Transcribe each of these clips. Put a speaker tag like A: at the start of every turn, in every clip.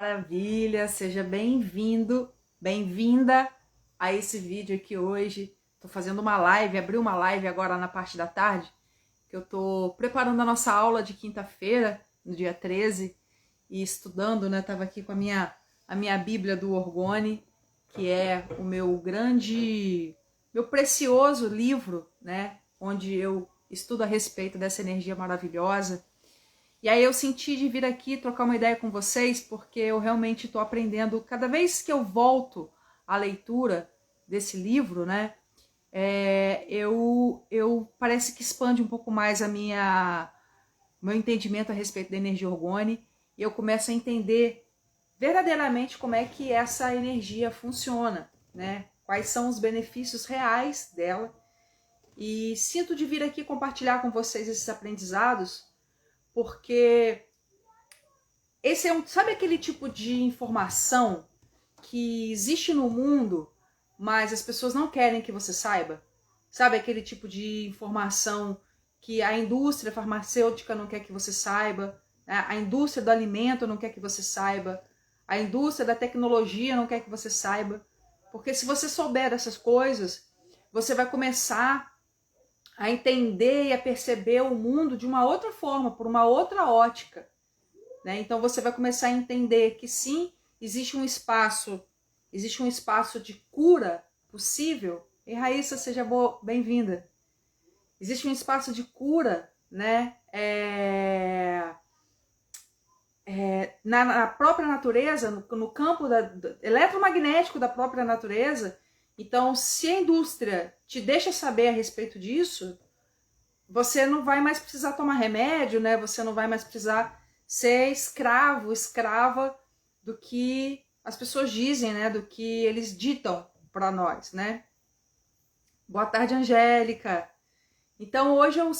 A: Maravilha, seja bem-vindo, bem-vinda a esse vídeo aqui hoje. Tô fazendo uma live, abri uma live agora na parte da tarde, que eu tô preparando a nossa aula de quinta-feira, no dia 13, e estudando, né? Tava aqui com a minha Bíblia do Orgone, que é o meu precioso livro, né? Onde eu estudo a respeito dessa energia maravilhosa. E aí eu senti de vir aqui trocar uma ideia com vocês, porque eu realmente estou aprendendo, cada vez que eu volto à leitura desse livro, né, eu parece que expande um pouco mais meu entendimento a respeito da energia orgone, e eu começo a entender verdadeiramente como é que essa energia funciona, né, quais são os benefícios reais dela, e sinto de vir aqui compartilhar com vocês esses aprendizados, porque esse sabe aquele tipo de informação que existe no mundo, mas as pessoas não querem que você saiba? Sabe aquele tipo de informação que a indústria farmacêutica não quer que você saiba, né? A indústria do alimento não quer que você saiba, a indústria da tecnologia não quer que você saiba, porque se você souber dessas coisas, você vai começar a entender e a perceber o mundo de uma outra forma, por uma outra ótica. Né? Então você vai começar a entender que sim, existe um espaço de cura possível. E Raíssa, seja bem-vinda. Existe um espaço de cura, né? Na própria natureza, no campo eletromagnético da própria natureza. Então, se a indústria te deixa saber a respeito disso, você não vai mais precisar tomar remédio, né? Você não vai mais precisar ser escrava do que as pessoas dizem, né? Do que eles ditam para nós, né? Boa tarde, Angélica. Então hoje eu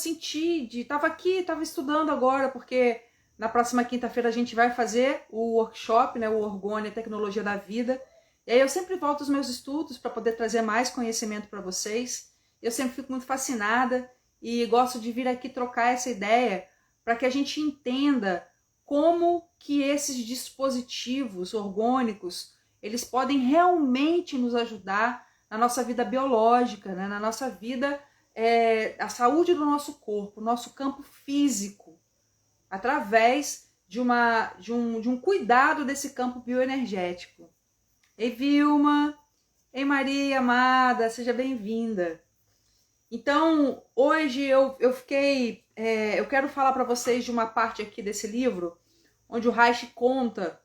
A: tava estudando agora, porque na próxima quinta-feira a gente vai fazer o workshop, né? O Orgone, a Tecnologia da Vida. E aí eu sempre volto aos meus estudos para poder trazer mais conhecimento para vocês. Eu sempre fico muito fascinada e gosto de vir aqui trocar essa ideia para que a gente entenda como que esses dispositivos orgânicos eles podem realmente nos ajudar na nossa vida biológica, né? Na nossa vida, a saúde do nosso corpo, nosso campo físico, através de um cuidado desse campo bioenergético. Ei, Vilma! Ei, Maria amada, seja bem-vinda. Então, hoje eu quero falar para vocês de uma parte aqui desse livro, onde o Reich conta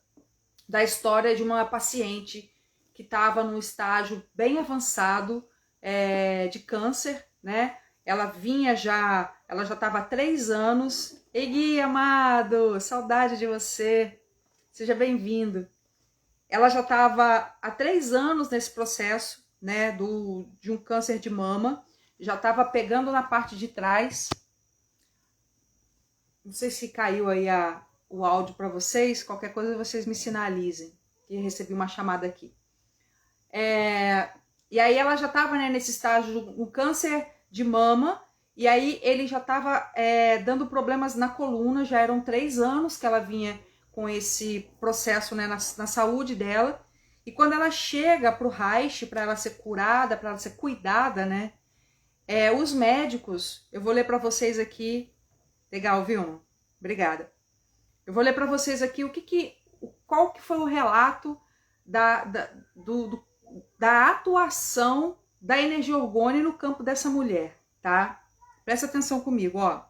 A: da história de uma paciente que estava num estágio bem avançado de câncer, né? Ela já estava há 3 anos. Ei, Gui, amado, saudade de você, seja bem-vindo. Ela já estava há 3 anos nesse processo, né, de um câncer de mama, já estava pegando na parte de trás. Não sei se caiu aí o áudio para vocês, qualquer coisa vocês me sinalizem, que recebi uma chamada aqui. E aí ela já estava, né, nesse estágio, um câncer de mama, e aí ele já estava dando problemas na coluna, já eram 3 anos que ela vinha com esse processo, né, na saúde dela, e quando ela chega para o Reich, para ela ser curada, para ela ser cuidada, né, os médicos, eu vou ler para vocês aqui, legal, viu? Obrigada. Eu vou ler para vocês aqui qual que foi o relato da atuação da energia orgone no campo dessa mulher, tá? Presta atenção comigo, ó.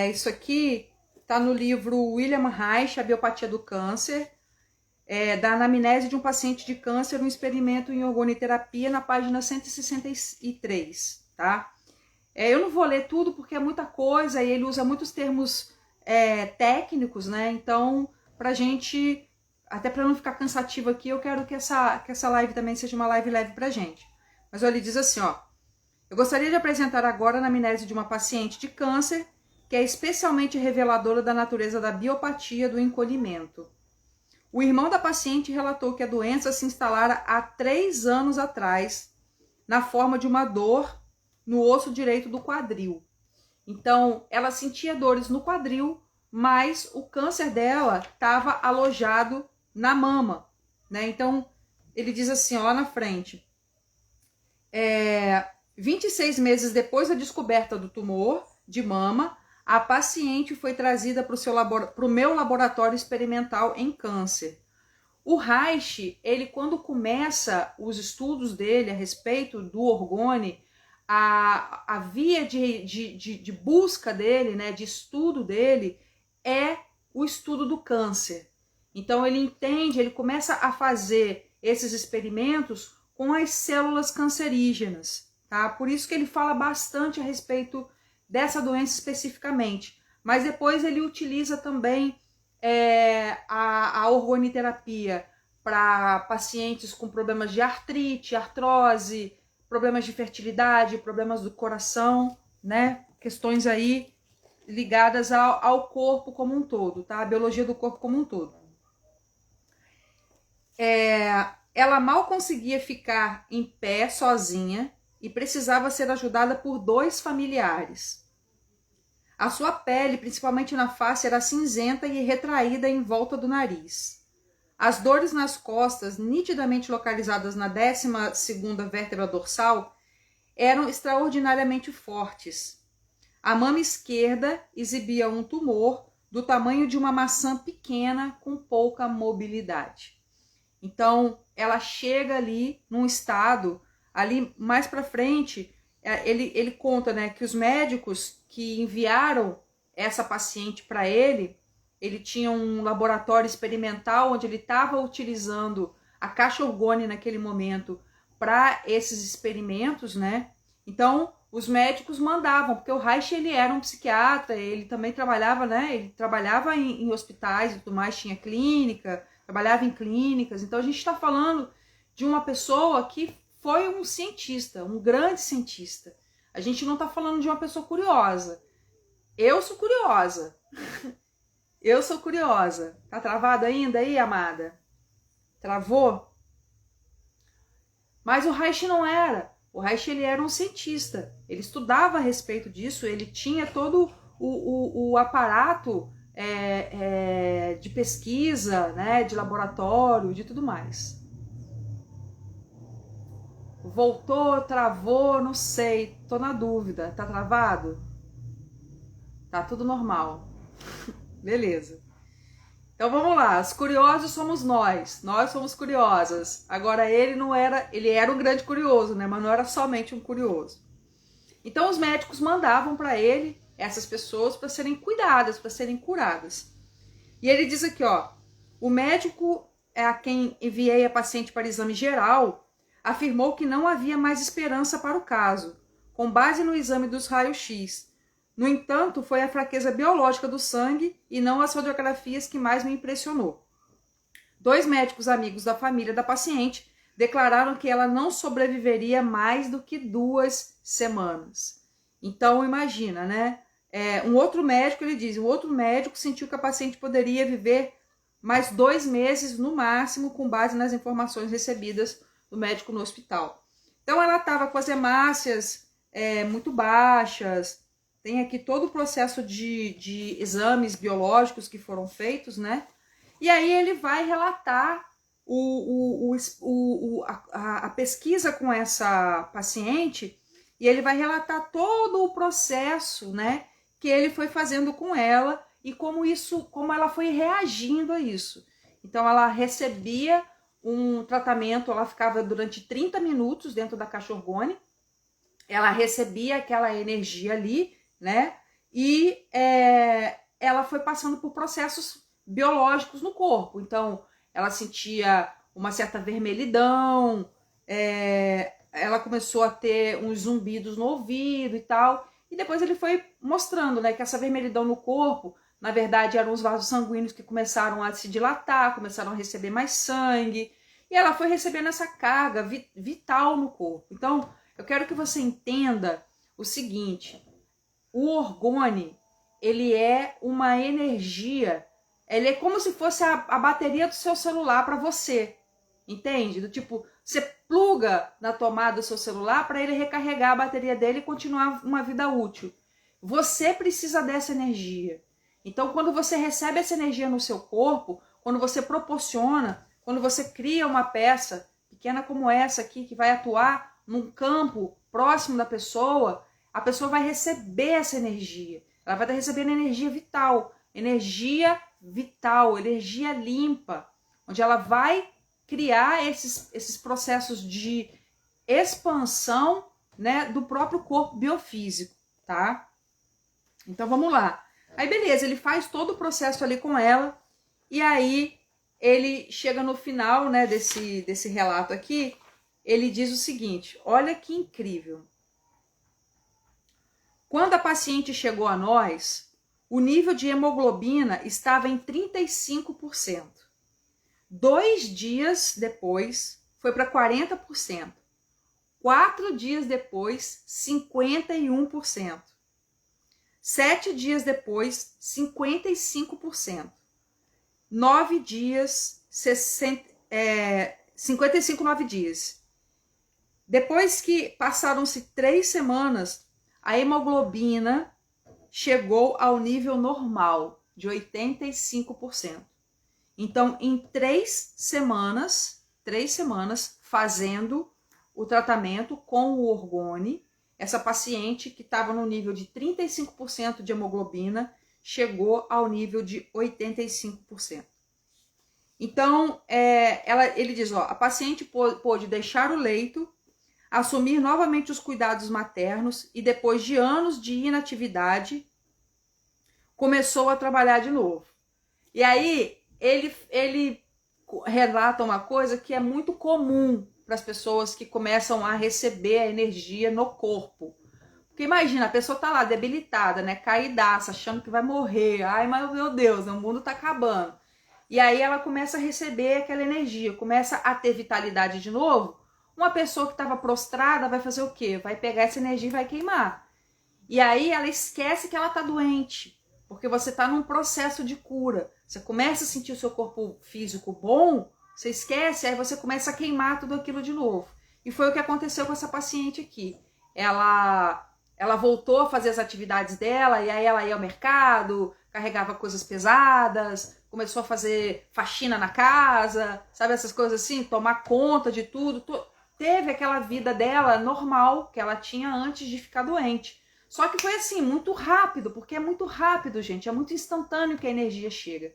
A: Isso aqui tá no livro William Reich, A Biopatia do Câncer, da anamnese de um paciente de câncer, um experimento em orgonoterapia, na página 163, tá? Eu não vou ler tudo porque é muita coisa e ele usa muitos termos técnicos, né? Então, pra gente, até para não ficar cansativo aqui, eu quero que essa live também seja uma live leve pra gente. Mas ele diz assim, ó: eu gostaria de apresentar agora a anamnese de uma paciente de câncer que é especialmente reveladora da natureza da biopatia do encolhimento. O irmão da paciente relatou que a doença se instalara há 3 anos atrás, na forma de uma dor no osso direito do quadril. Então, ela sentia dores no quadril, mas o câncer dela estava alojado na mama, né? Então, ele diz assim, ó, lá na frente, 26 meses depois da descoberta do tumor de mama, a paciente foi trazida para o meu laboratório experimental em câncer. O Reich, ele quando começa os estudos dele a respeito do orgone, a via de busca dele, né, de estudo dele, é o estudo do câncer. Então ele entende, ele começa a fazer esses experimentos com as células cancerígenas, tá? Por isso que ele fala bastante a respeito dessa doença especificamente. Mas depois ele utiliza também a orgoniterapia para pacientes com problemas de artrite, artrose, problemas de fertilidade, problemas do coração, né? Questões aí ligadas ao corpo como um todo, tá? A biologia do corpo como um todo. Ela mal conseguia ficar em pé sozinha e precisava ser ajudada por 2 familiares. A sua pele, principalmente na face, era cinzenta e retraída em volta do nariz. As dores nas costas, nitidamente localizadas na 12ª vértebra dorsal, eram extraordinariamente fortes. A mama esquerda exibia um tumor do tamanho de uma maçã pequena com pouca mobilidade. Então, ela chega ali num estado, ali mais para frente, ele conta, né, que os médicos que enviaram essa paciente para ele tinha um laboratório experimental onde ele estava utilizando a caixa orgone naquele momento para esses experimentos, né? Então, os médicos mandavam, porque o Reich, ele era um psiquiatra, ele também trabalhava, né? Ele trabalhava em hospitais e tudo mais, tinha clínica, trabalhava em clínicas. Então, a gente está falando de uma pessoa que foi um cientista, um grande cientista. A gente não está falando de uma pessoa curiosa. Eu sou curiosa. Eu sou curiosa. Tá travado ainda aí, amada? Travou? Mas o Reich não era. O Reich, ele era um cientista. Ele estudava a respeito disso, ele tinha todo o aparato de pesquisa, né, de laboratório, de tudo mais. Voltou, travou, não sei, tô na dúvida. Tá travado? Tá tudo normal. Beleza. Então vamos lá, os curiosos somos nós somos curiosas. Agora ele não era, ele era um grande curioso, né, mas não era somente um curioso. Então os médicos mandavam para ele essas pessoas para serem cuidadas, para serem curadas. E ele diz aqui, ó, o médico a quem enviei a paciente para exame geral afirmou que não havia mais esperança para o caso, com base no exame dos raios-x. No entanto, foi a fraqueza biológica do sangue e não as radiografias que mais me impressionou. 2 médicos amigos da família da paciente declararam que ela não sobreviveria mais do que 2 semanas. Então, imagina, né? Um outro médico, ele diz, o outro médico sentiu que a paciente poderia viver mais 2 meses no máximo, com base nas informações recebidas do médico no hospital. Então, ela estava com as hemácias muito baixas. Tem aqui todo o processo de exames biológicos que foram feitos, né? E aí ele vai relatar a pesquisa com essa paciente e ele vai relatar todo o processo, né, que ele foi fazendo com ela e como ela foi reagindo a isso. Então ela recebia um tratamento, ela ficava durante 30 minutos dentro da caixa orgone, ela recebia aquela energia ali, né? E ela foi passando por processos biológicos no corpo. Então, ela sentia uma certa vermelhidão, ela começou a ter uns zumbidos no ouvido e tal. E depois ele foi mostrando, né, que essa vermelhidão no corpo, na verdade, eram os vasos sanguíneos que começaram a se dilatar, começaram a receber mais sangue. E ela foi recebendo essa carga vital no corpo. Então, eu quero que você entenda o seguinte: o orgone, ele é uma energia, ele é como se fosse a bateria do seu celular para você, entende? Do tipo, você pluga na tomada do seu celular para ele recarregar a bateria dele e continuar uma vida útil. Você precisa dessa energia. Então, quando você recebe essa energia no seu corpo, quando você proporciona, quando você cria uma peça pequena como essa aqui, que vai atuar num campo próximo da pessoa, a pessoa vai receber essa energia. Ela vai estar recebendo energia vital, energia limpa, onde ela vai criar esses processos de expansão, né, do próprio corpo biofísico, tá? Então vamos lá. Aí beleza, ele faz todo o processo ali com ela, e aí ele chega no final, né, desse relato aqui, ele diz o seguinte, olha que incrível. Quando a paciente chegou a nós, o nível de hemoglobina estava em 35%. 2 dias depois, foi para 40%. 4 dias depois, 51%. 7 dias depois, 55%. 9 dias, 55, 9 dias. Depois que passaram-se 3 semanas, a hemoglobina chegou ao nível normal, de 85%. Então, em 3 semanas, fazendo o tratamento com o Orgone, essa paciente que estava no nível de 35% de hemoglobina chegou ao nível de 85%. Então, ele diz, ó, a paciente pôde deixar o leito, assumir novamente os cuidados maternos e depois de anos de inatividade, começou a trabalhar de novo. E aí, ele relata uma coisa que é muito comum para as pessoas que começam a receber a energia no corpo. Porque imagina, a pessoa tá lá debilitada, né, caidaça, achando que vai morrer. Ai, mas meu Deus, o mundo tá acabando. E aí ela começa a receber aquela energia, começa a ter vitalidade de novo. Uma pessoa que estava prostrada vai fazer o quê? Vai pegar essa energia e vai queimar. E aí ela esquece que ela tá doente, porque você tá num processo de cura. Você começa a sentir o seu corpo físico bom, você esquece, aí você começa a queimar tudo aquilo de novo. E foi o que aconteceu com essa paciente aqui. Ela voltou a fazer as atividades dela, e aí ela ia ao mercado, carregava coisas pesadas, começou a fazer faxina na casa, sabe, essas coisas assim, tomar conta de tudo. Teve aquela vida dela normal que ela tinha antes de ficar doente. Só que foi assim, muito rápido, porque é muito rápido, gente, é muito instantâneo que a energia chega.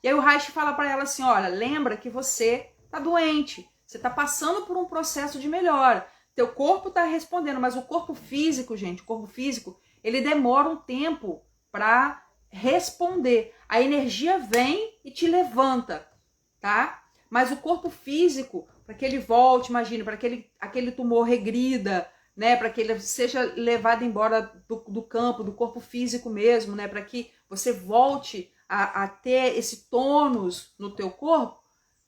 A: E aí o Reich fala para ela assim, olha, lembra que você tá doente, você tá passando por um processo de melhora. Teu corpo tá respondendo, mas o corpo físico, gente, o corpo físico, ele demora um tempo para responder. A energia vem e te levanta, tá? Mas o corpo físico, para que ele volte, imagina, para que aquele tumor regrida, né, para que ele seja levado embora do campo, do corpo físico mesmo, né, para que você volte a ter esse tônus no teu corpo,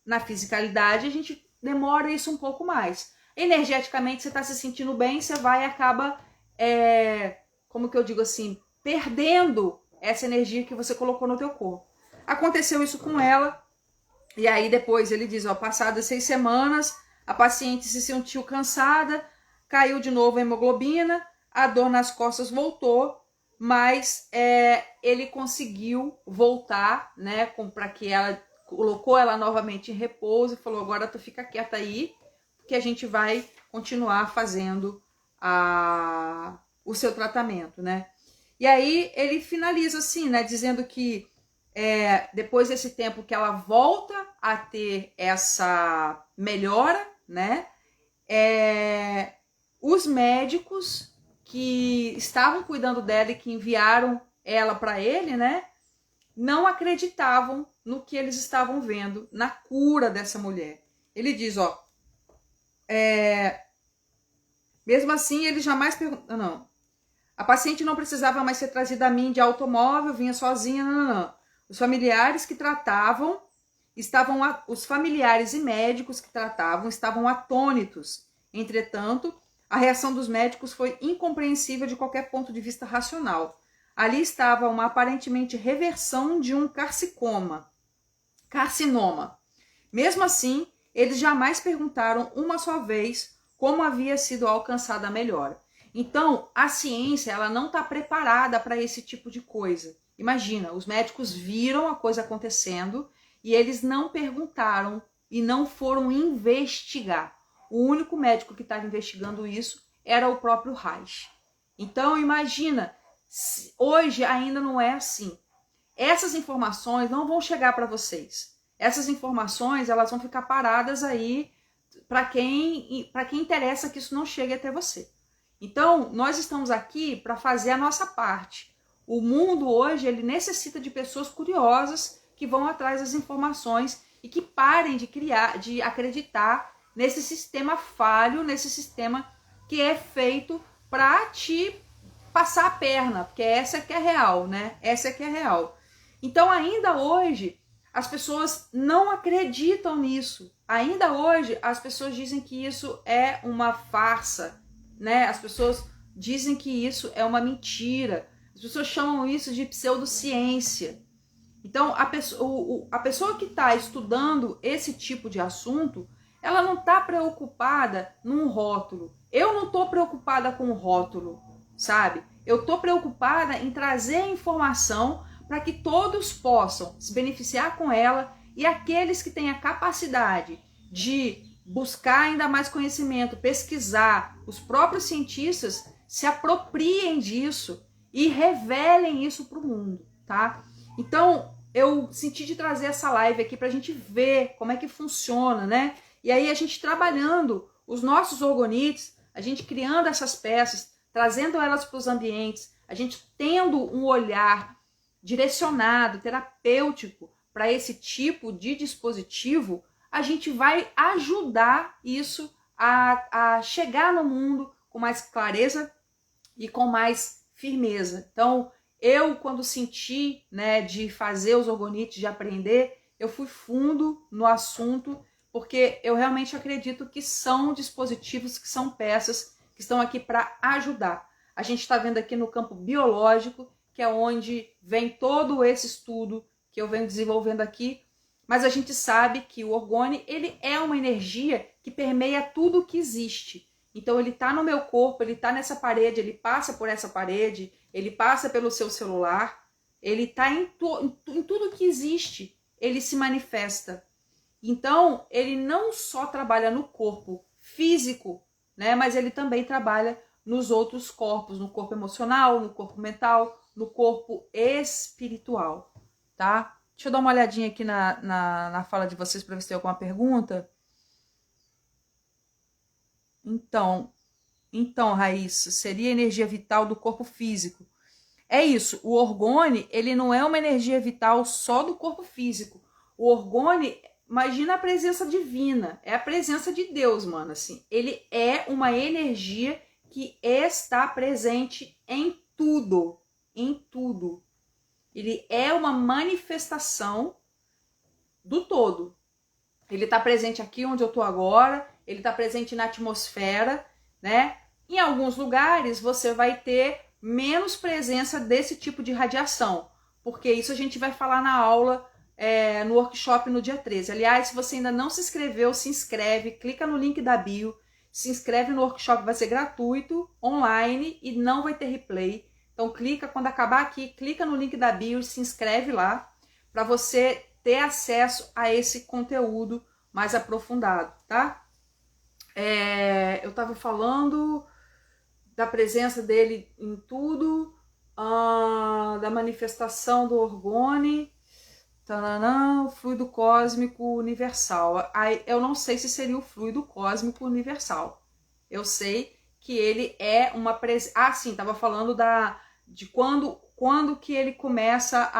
A: na fisicalidade a gente demora isso um pouco mais. Energeticamente você está se sentindo bem, você vai e acaba, como que eu digo assim, perdendo essa energia que você colocou no teu corpo. Aconteceu isso com ela, e aí depois ele diz, ó, passadas 6 semanas, a paciente se sentiu cansada, caiu de novo a hemoglobina, a dor nas costas voltou, mas ele conseguiu voltar, né, para que ela colocou ela novamente em repouso e falou, agora tu fica quieta aí, que a gente vai continuar fazendo o seu tratamento, né? E aí ele finaliza assim, né, dizendo que depois desse tempo que ela volta a ter essa melhora, né, os médicos que estavam cuidando dela e que enviaram ela para ele, né, não acreditavam no que eles estavam vendo, na cura dessa mulher. Ele diz, ó, mesmo assim, ele jamais perguntou, não, a paciente não precisava mais ser trazida a mim de automóvel, vinha sozinha, não. Os familiares que tratavam, os familiares e médicos que tratavam estavam atônitos. Entretanto, a reação dos médicos foi incompreensível de qualquer ponto de vista racional. Ali estava uma aparentemente reversão de um carcinoma. Mesmo assim, eles jamais perguntaram uma só vez como havia sido alcançada a melhora. Então, a ciência ela não está preparada para esse tipo de coisa. Imagina, os médicos viram a coisa acontecendo e eles não perguntaram e não foram investigar. O único médico que estava investigando isso era o próprio Reich. Então imagina, hoje ainda não é assim. Essas informações não vão chegar para vocês. Essas informações elas vão ficar paradas aí para quem interessa que isso não chegue até você. Então nós estamos aqui para fazer a nossa parte. O mundo hoje ele necessita de pessoas curiosas que vão atrás das informações e que parem de acreditar nesse sistema falho, nesse sistema que é feito para te passar a perna, porque essa que é real, né? Essa que é real. Então ainda hoje as pessoas não acreditam nisso. Ainda hoje as pessoas dizem que isso é uma farsa, né? As pessoas dizem que isso é uma mentira. As pessoas chamam isso de pseudociência. Então, a pessoa que está estudando esse tipo de assunto, ela não está preocupada num rótulo. Eu não estou preocupada com o rótulo, sabe? Eu estou preocupada em trazer informação para que todos possam se beneficiar com ela e aqueles que têm a capacidade de buscar ainda mais conhecimento, pesquisar, os próprios cientistas se apropriem disso e revelem isso para o mundo, tá? Então, eu senti de trazer essa live aqui para a gente ver como é que funciona, né? E aí a gente trabalhando os nossos orgonites, a gente criando essas peças, trazendo elas para os ambientes, a gente tendo um olhar direcionado, terapêutico para esse tipo de dispositivo, a gente vai ajudar isso a chegar no mundo com mais clareza e com mais firmeza. Então, eu, quando senti, né, de fazer os orgonites, de aprender, eu fui fundo no assunto, porque eu realmente acredito que são dispositivos, que são peças que estão aqui para ajudar. A gente está vendo aqui no campo biológico, que é onde vem todo esse estudo que eu venho desenvolvendo aqui, mas a gente sabe que o orgone, ele é uma energia que permeia tudo que existe. Então ele está no meu corpo, ele está nessa parede, ele passa por essa parede, ele passa pelo seu celular, ele está em tudo que existe, ele se manifesta. Então ele não só trabalha no corpo físico, né, mas ele também trabalha nos outros corpos, no corpo emocional, no corpo mental, no corpo espiritual, tá? Deixa eu dar uma olhadinha aqui na fala de vocês para ver se tem alguma pergunta. Então, Raíssa, seria a energia vital do corpo físico. É isso, o orgone, ele não é uma energia vital só do corpo físico. O orgone, imagina a presença divina, é a presença de Deus, mano, assim. Ele é uma energia que está presente em tudo, em tudo. Ele é uma manifestação do todo. Ele está presente aqui onde eu estou agora, ele está presente na atmosfera, né? Em alguns lugares você vai ter menos presença desse tipo de radiação, porque isso a gente vai falar na aula, no workshop no dia 13. Aliás, se você ainda não se inscreveu, se inscreve, clica no link da bio, se inscreve no workshop, vai ser gratuito, online e não vai ter replay. Então clica, quando acabar aqui, clica no link da bio e se inscreve lá, para você ter acesso a esse conteúdo mais aprofundado, tá? Eu estava falando da presença dele em tudo, da manifestação do orgone, o fluido cósmico universal. Eu não sei se seria o fluido cósmico universal. Eu sei que ele é uma presença... Ah, sim, estava falando de quando que ele começa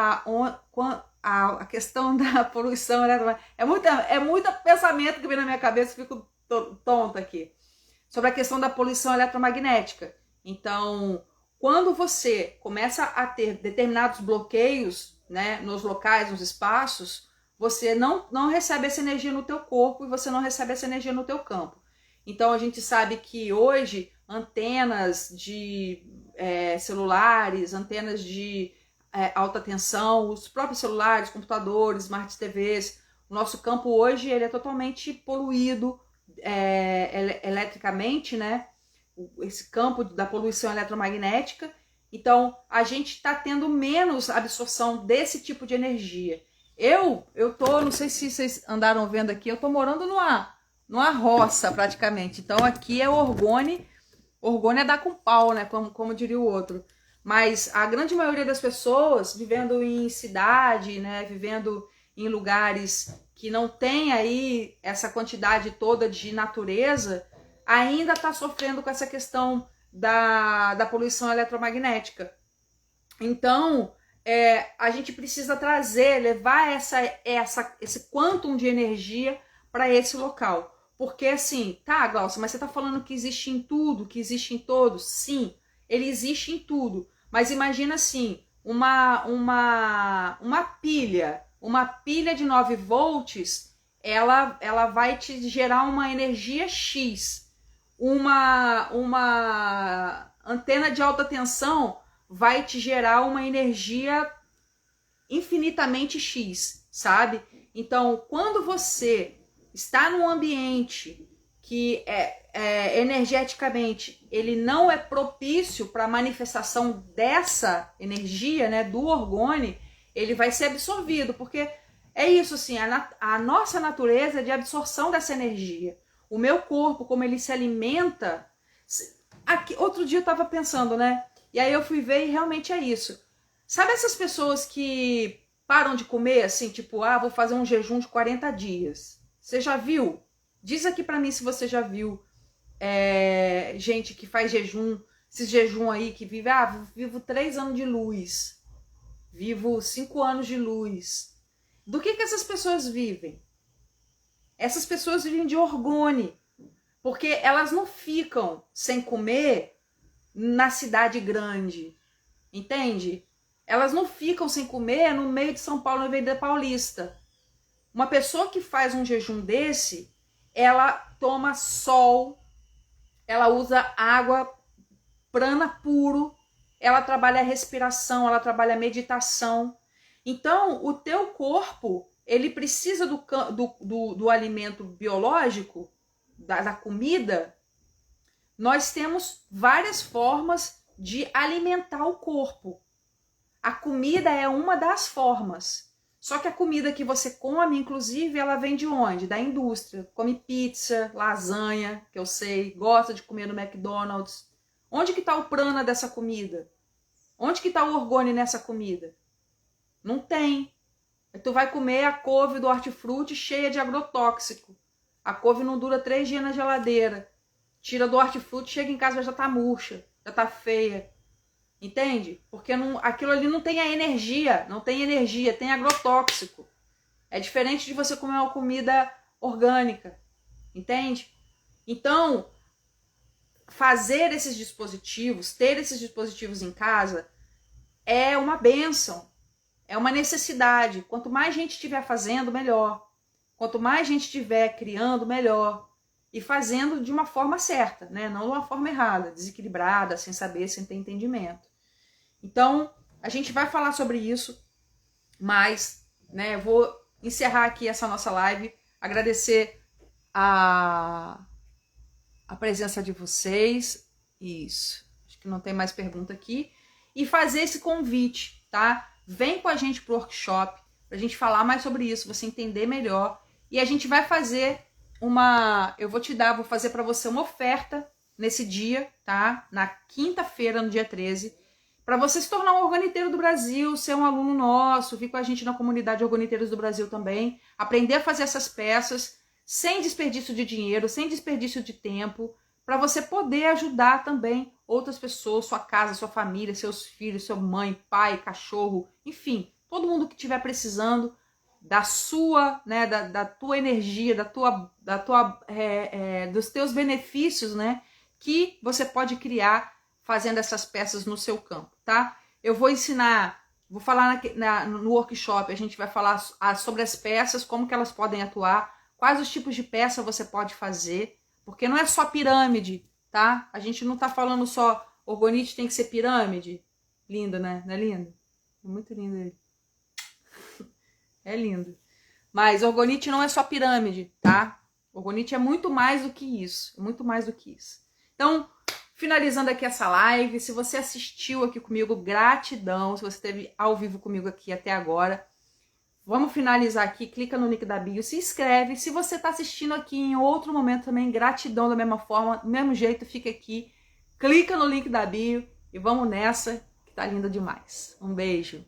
A: a questão da poluição eletromagnética. É muito pensamento que vem na minha cabeça, fico tonta aqui. Sobre a questão da poluição eletromagnética. Então, quando você começa a ter determinados bloqueios, né, nos locais, nos espaços, você não recebe essa energia no teu corpo e você não recebe essa energia no teu campo. Então, a gente sabe que hoje antenas de celulares, antenas de alta tensão, os próprios celulares, computadores, smart TVs, o nosso campo hoje ele é totalmente poluído eletricamente, né? Esse campo da poluição eletromagnética. Então, a gente está tendo menos absorção desse tipo de energia. Eu tô, não sei se vocês andaram vendo aqui, eu tô morando numa roça praticamente. Então, aqui é orgone é dar com pau, né? Como diria o outro. Mas a grande maioria das pessoas vivendo em cidade, né? Vivendo em lugares que não tem aí essa quantidade toda de natureza, ainda está sofrendo com essa questão da poluição eletromagnética. Então, a gente precisa levar esse quantum de energia para esse local. Porque assim, tá, Glaucia, mas você tá falando que existe em tudo, que existe em todos? Sim, ele existe em tudo. Mas imagina assim, uma pilha de 9 volts, ela vai te gerar uma energia X. Uma antena de alta tensão vai te gerar uma energia infinitamente X, sabe? Então, quando você está num ambiente que energeticamente ele não é propício para a manifestação dessa energia, né, do orgone, ele vai ser absorvido, porque é isso assim, a nossa natureza é de absorção dessa energia. O meu corpo, como ele se alimenta... Aqui, outro dia eu estava pensando, né? E aí eu fui ver e realmente é isso. Sabe essas pessoas que param de comer, assim, tipo, vou fazer um jejum de 40 dias. Você já viu? Diz aqui pra mim se você já viu gente que faz jejum, esses jejum aí que vive, vivo 3 anos de luz, vivo 5 anos de luz. Do que essas pessoas vivem? Essas pessoas vivem de orgone, porque elas não ficam sem comer na cidade grande, entende? Elas não ficam sem comer no meio de São Paulo, na Avenida Paulista. Uma pessoa que faz um jejum desse, ela toma sol, ela usa água prana puro, ela trabalha a respiração, ela trabalha a meditação. Então, o teu corpo, ele precisa do alimento biológico, da comida. Nós temos várias formas de alimentar o corpo. A comida é uma das formas. Só que a comida que você come, inclusive, ela vem de onde? Da indústria. Come pizza, lasanha, que eu sei, gosta de comer no McDonald's. Onde que está o prana dessa comida? Onde que está o orgone nessa comida? Não tem. Aí tu vai comer a couve do hortifruti cheia de agrotóxico. A couve não dura 3 dias na geladeira. Tira do hortifruti, chega em casa já tá murcha, já tá feia. Entende? Porque aquilo ali não tem a energia, não tem energia, tem agrotóxico. É diferente de você comer uma comida orgânica, entende? Então, fazer esses dispositivos, ter esses dispositivos em casa, é uma bênção, é uma necessidade. Quanto mais gente estiver fazendo, melhor. Quanto mais gente estiver criando, melhor. E fazendo de uma forma certa, né? Não de uma forma errada, desequilibrada, sem saber, sem ter entendimento. Então, a gente vai falar sobre isso, mas, né, eu vou encerrar aqui essa nossa live, agradecer a presença de vocês, isso, acho que não tem mais pergunta aqui, e fazer esse convite, tá? Vem com a gente pro workshop, pra gente falar mais sobre isso, você entender melhor, e a gente vai fazer vou fazer para você uma oferta nesse dia, tá? Na quinta-feira, no dia 13, para você se tornar um organiteiro do Brasil, ser um aluno nosso, vir com a gente na comunidade Organiteiros do Brasil também, aprender a fazer essas peças sem desperdício de dinheiro, sem desperdício de tempo, para você poder ajudar também outras pessoas, sua casa, sua família, seus filhos, sua mãe, pai, cachorro, enfim, todo mundo que estiver precisando da sua, né, da tua energia, dos teus benefícios, né, que você pode criar fazendo essas peças no seu campo, tá? Eu vou ensinar, vou falar no workshop, a gente vai falar sobre as peças, como que elas podem atuar, quais os tipos de peça você pode fazer, porque não é só pirâmide, tá? A gente não tá falando só orgonite tem que ser pirâmide. Lindo, né? Não é lindo? É muito lindo ele. É lindo. Mas orgonite não é só pirâmide, tá? Orgonite é muito mais do que isso. É muito mais do que isso. Então, finalizando aqui essa live. Se você assistiu aqui comigo, gratidão. Se você esteve ao vivo comigo aqui até agora. Vamos finalizar aqui, clica no link da bio, se inscreve. Se você está assistindo aqui em outro momento também, gratidão da mesma forma, do mesmo jeito, fica aqui. Clica no link da bio e vamos nessa, que tá linda demais. Um beijo.